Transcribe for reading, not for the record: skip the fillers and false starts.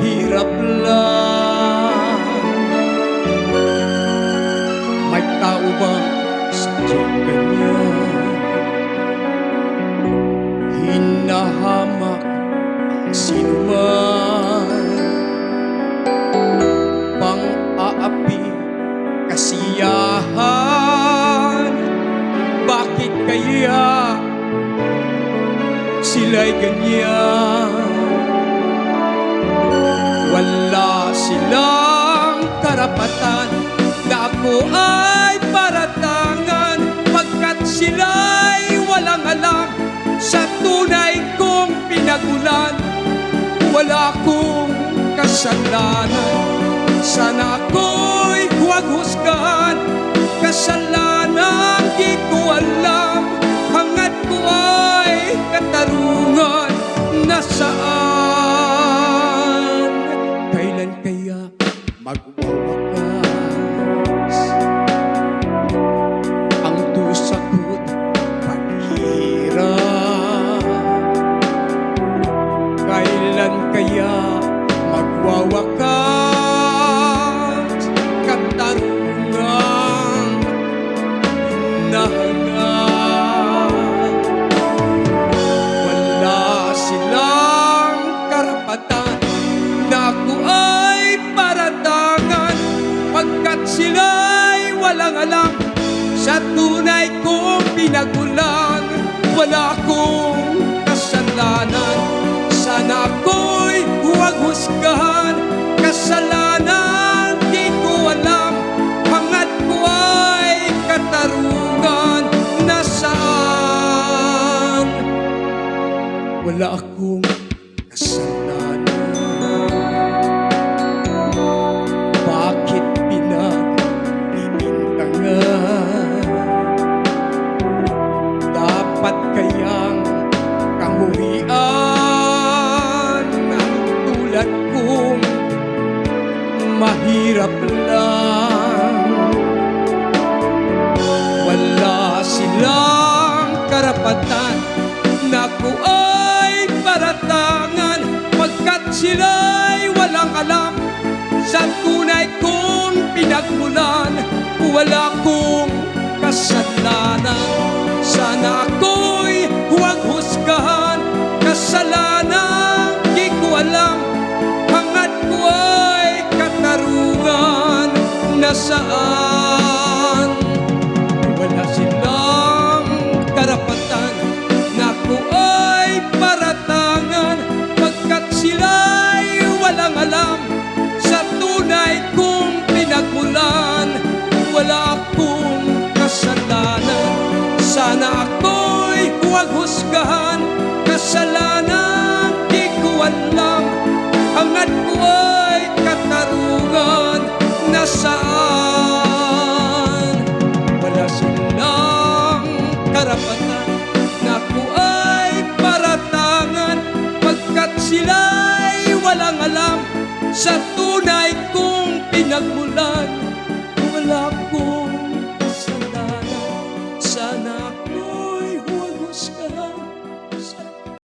mahirap lang. May tao bang sadyang ganyan? Hinahamak ang sinuman, pang-aapi, kasiyahan. Bakit kaya sila'y ganyan? Wala silang karapatan na ako ay paratangan, pagkat sila'y walang alam sa tunay kong pinagulan. Wala akong kasalanan, sana ako'y huwag husgahan. Kasalanang di ko alam, hangad ko ay katarungan. Nasaan? Kailan kaya magwawakas ang dusa ko't paghihirap? Kailan kaya magwawakas katarungang hinahangat? Wala silang karapatan na ako ay paratangan, pagkat sila'y walang alam sa tunay kong pinagulan. Wala akong kasalanan, sana ako'y huwag husgahan. Kasalanan di ko alam, hangad ko ay katarungan. Nasaan? Wala akong kasalanan, bakit pinagbibintangan? Dapat kayang kamuhian ang tulad kong mahirap lang. Wala silang karapatan na ako ay paratangan, pagkat sila'y walang alam sa tunay kong pinagmulan. Wala akong kasalanan, sana ako'y huwag husgahan. Kasalanan di ko alam, hangad ko ay katarungan. Nasaan? Wala silang karapatan na ako ay paratangan, pagkat sila'y walang alam sa tunay kong pinagmulan. Wala akong kasalanan, sana ako'y huwag husgahan. Kasalanan di ko alam, hangad ko ay katarungan. Nasaan? Wala silang karapatan na ako ay paratangan, pagkat sila'y walang alam sa tunay kong pinagmulan.